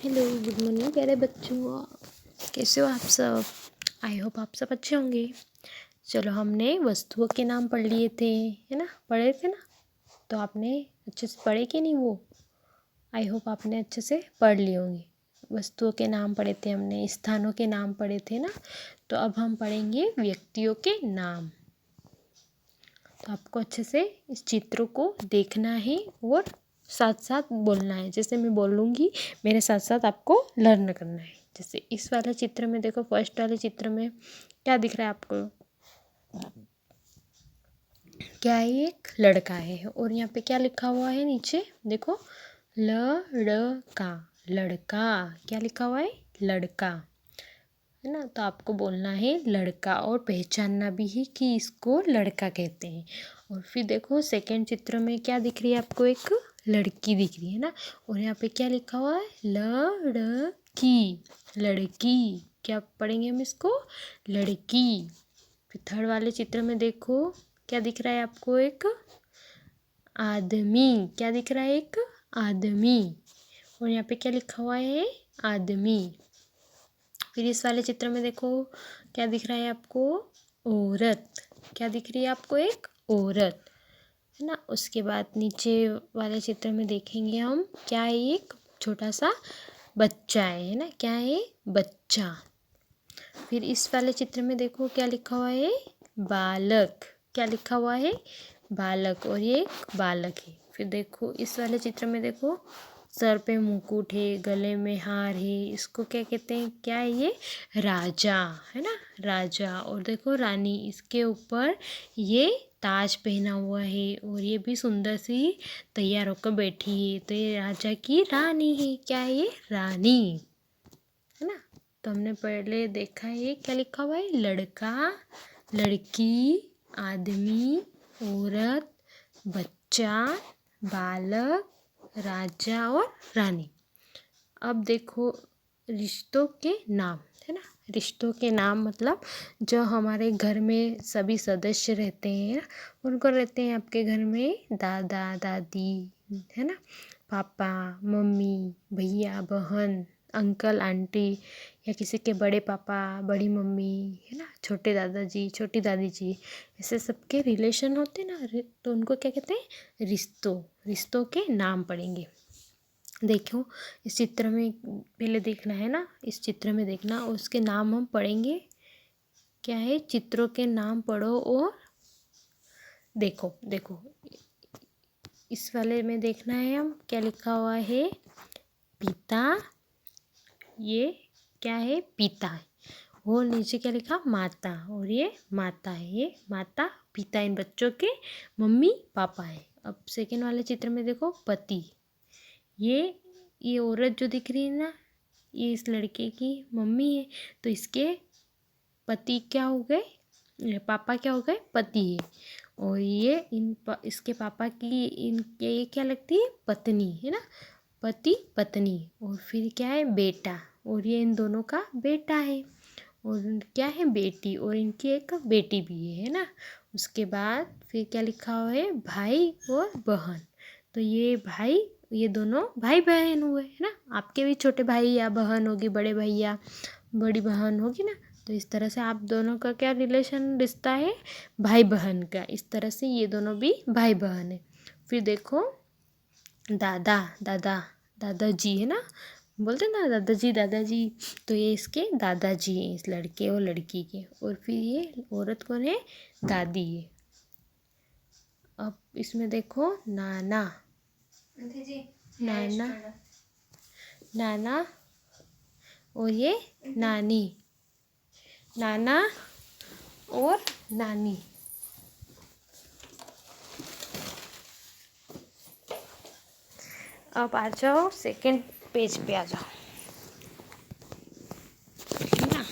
Hello, good morning प्यारे बच्चों। कैसे हो आप सब? आई होप आप सब अच्छे होंगे। चलो, हमने वस्तुओं के नाम पढ़ लिए थे, है ना? पढ़े थे ना? तो आपने अच्छे से पढ़े कि नहीं वो? आई होप आपने अच्छे से पढ़ लिए होंगे। वस्तुओं के नाम पढ़े थे हमने, स्थानों के नाम पढ़े थे ना। तो अब हम पढ़ेंगे व्यक्तियों के नाम। तो आपको अच्छे से इस चित्र को देखना है और साथ साथ बोलना है। जैसे मैं बोलूँगी मेरे साथ साथ आपको लर्न करना है। जैसे इस वाले चित्र में देखो, फर्स्ट वाले चित्र में क्या दिख रहा है आपको? क्या है? एक लड़का है और यहाँ पे क्या लिखा हुआ है नीचे? देखो, लड़का। लड़का क्या लिखा हुआ है? लड़का, है ना? तो आपको बोलना है लड़का और पहचानना भी है कि इसको लड़का कहते हैं। और फिर देखो, सेकंड चित्र में क्या दिख रही है आपको? एक लड़की दिख रही है ना। और यहाँ पे क्या लिखा हुआ है? लड़की। लड़की क्या पढ़ेंगे हम इसको? लड़की। फिर थर्ड वाले चित्र में देखो, क्या दिख रहा है आपको? एक आदमी। क्या दिख रहा है? एक आदमी। और यहाँ पे क्या लिखा हुआ है? आदमी। फिर इस वाले चित्र में देखो, क्या दिख रहा है आपको? औरत। क्या दिख रही है आपको? एक औरत, है ना। उसके बाद नीचे वाले चित्र में देखेंगे हम, क्या है? एक छोटा सा बच्चा है ना। क्या है? बच्चा। फिर इस वाले चित्र में देखो, क्या लिखा हुआ है? बालक। क्या लिखा हुआ है? बालक। और ये एक बालक है। फिर देखो, इस वाले चित्र में देखो, सर पे मुकुट है, गले में हार है। इसको क्या कहते हैं? क्या है ये? राजा, है ना। राजा। और देखो, रानी। इसके ऊपर ये ताज पहना हुआ है और ये भी सुंदर सी तैयार होकर बैठी है। तो ये राजा की रानी है। क्या है ये? रानी, है ना। तो हमने पहले देखा है क्या लिखा हुआ है? लड़का, लड़की, आदमी, औरत, बच्चा, बालक, राजा और रानी। अब देखो, रिश्तों के नाम, है ना। रिश्तों के नाम मतलब जो हमारे घर में सभी सदस्य रहते हैं, उनको रहते हैं आपके घर में दादा दादी, है ना, पापा मम्मी, भैया बहन, अंकल आंटी, या किसी के बड़े पापा बड़ी मम्मी, है ना, छोटे दादाजी छोटी दादी जी। ऐसे सबके रिलेशन होते ना, तो उनको क्या कहते हैं? रिश्तों। रिश्तों के नाम पढ़ेंगे। देखो, इस चित्र में पहले देखना है ना, इस चित्र में देखना, उसके नाम हम पढ़ेंगे। क्या है? चित्रों के नाम पढ़ो और देखो। देखो, इस वाले में देखना है हम, क्या लिखा हुआ है? पिता। ये क्या है? पिता है। और नीचे क्या लिखा? माता। और ये माता है। ये माता पिता, इन बच्चों के मम्मी पापा है। अब सेकेंड वाले चित्र में देखो, पति। ये औरत जो दिख रही है ना, ये इस लड़के की मम्मी है। तो इसके पति क्या हो गए? पापा क्या हो गए? पति है। और ये इसके पापा की इनके ये क्या लगती है? पत्नी, है ना। पति पत्नी। और फिर क्या है? बेटा। और ये इन दोनों का बेटा है। और क्या है? बेटी। और इनकी एक बेटी भी है ना। उसके बाद फिर क्या लिखा हुआ है? भाई और बहन। तो ये भाई, ये दोनों भाई बहन हुए, है ना। आपके भी छोटे भाई या बहन होगी, बड़े भैया बड़ी बहन होगी ना। तो इस तरह से आप दोनों का क्या रिलेशन, रिश्ता है? भाई बहन का। इस तरह से ये दोनों भी भाई बहन है। फिर देखो, दादा दादा दादाजी, है ना, बोलते ना दादाजी दादाजी। तो ये इसके दादाजी हैं, इस लड़के और लड़की के। और फिर ये औरत कौन है? दादी है। अब इसमें देखो, नाना। नाना, नाना। और ये नानी। नाना और नानी। अब आ जाओ सेकंड पेज पे, आ जाओ, है ना।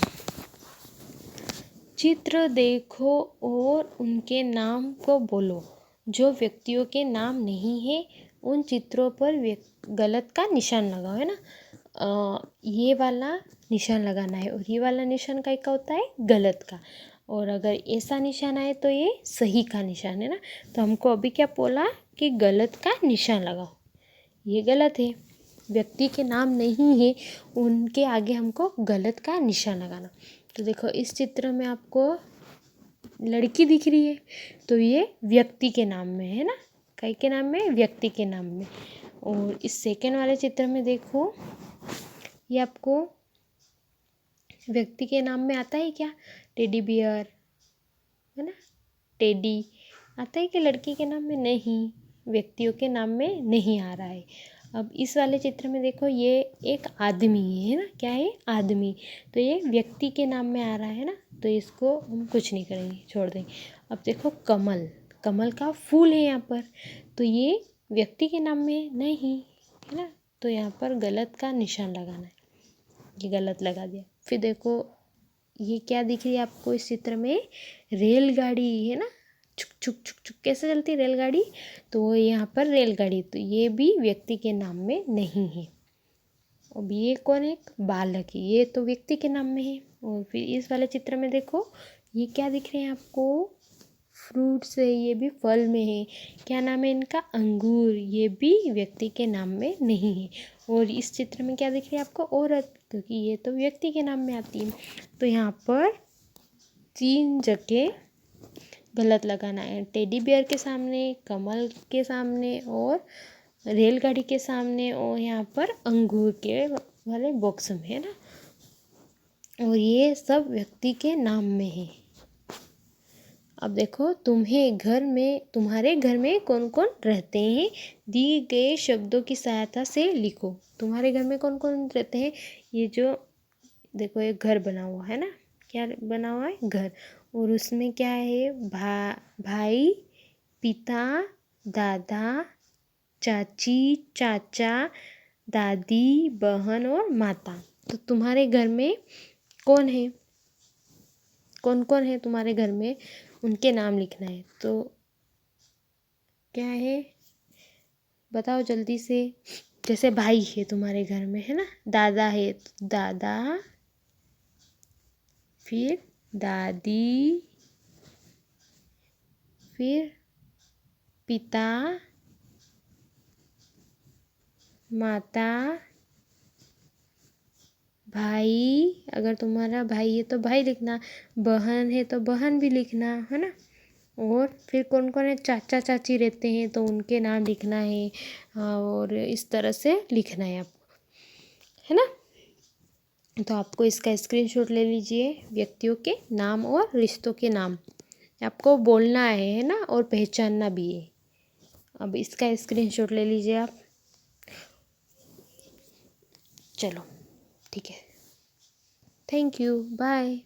चित्र देखो और उनके नाम को बोलो। जो व्यक्तियों के नाम नहीं है, उन चित्रों पर गलत का निशान लगाओ, है ना। ये वाला निशान लगाना है और ये वाला निशान का होता है? गलत का। और अगर ऐसा निशान आए तो ये सही का निशान, है ना। तो हमको अभी क्या बोला कि गलत का निशान लगाओ, ये गलत है। व्यक्ति के नाम नहीं है उनके आगे हमको गलत का निशान लगाना। तो देखो इस चित्र में आपको लड़की दिख रही है, तो ये व्यक्ति के नाम में है ना, कई के नाम में, व्यक्ति के नाम में। और इस सेकेंड वाले चित्र में देखो, ये आपको व्यक्ति के नाम में आता है क्या? टेडी बियर है ना, टेडी आता है कि लड़की के नाम में? नहीं, व्यक्तियों के नाम में नहीं आ रहा है। अब इस वाले चित्र में देखो, ये एक आदमी है ना, क्या है? आदमी। तो ये व्यक्ति के नाम में आ रहा है ना, तो इसको हम कुछ नहीं करेंगे, छोड़ देंगे। अब देखो कमल, कमल का फूल है यहाँ पर, तो ये व्यक्ति के नाम में नहीं है ना, तो यहाँ पर गलत का निशान लगाना है, ये गलत लगा दिया। फिर देखो ये क्या दिख रही है आपको इस चित्र में? रेलगाड़ी है ना, छुक छुक छुक छुक कैसे चलती है रेलगाड़ी, तो यहाँ पर रेलगाड़ी, तो ये भी व्यक्ति के नाम में नहीं है। अब ये कौन है? एक बालक है, ये तो व्यक्ति के नाम में है। और फिर इस वाले चित्र में देखो, ये क्या दिख रहे हैं आपको? फ्रूट्स है, ये भी फल में है, क्या नाम है इनका? अंगूर, ये भी व्यक्ति के नाम में नहीं है। और इस चित्र में क्या दिख रही है आपको? औरत, क्योंकि ये तो व्यक्ति के नाम में आती है। तो यहाँ पर 3 जगह गलत लगाना है, टेडी बियर के सामने, कमल के सामने, और रेलगाड़ी के सामने, और यहाँ पर अंगूर के वाले बॉक्स में है ना, और ये सब व्यक्ति के नाम में है। अब देखो तुम्हारे घर में कौन कौन रहते हैं, दिए गए शब्दों की सहायता से लिखो। तुम्हारे घर में कौन कौन रहते हैं? ये जो देखो एक घर बना हुआ है ना, क्या बना हुआ है? घर। और उसमें क्या है? भाई, पिता, दादा, चाची, चाचा, दादी, बहन और माता। तो तुम्हारे घर में कौन है, कौन कौन है तुम्हारे घर में, उनके नाम लिखना है। तो क्या है बताओ जल्दी से। जैसे भाई है तुम्हारे घर में है ना, दादा है तो दादा, फिर दादी, फिर पिता, माता, भाई, अगर तुम्हारा भाई है तो भाई लिखना, बहन है तो बहन भी लिखना है ना। और फिर कौन कौन है? चाचा चाची रहते हैं तो उनके नाम लिखना है, और इस तरह से लिखना है आपको, है ना। तो आपको इसका स्क्रीनशॉट ले लीजिए, व्यक्तियों के नाम और रिश्तों के नाम आपको बोलना है ना, और पहचानना भी है। अब इसका स्क्रीनशॉट ले लीजिए आप। चलो ठीक है, थैंक यू, बाय।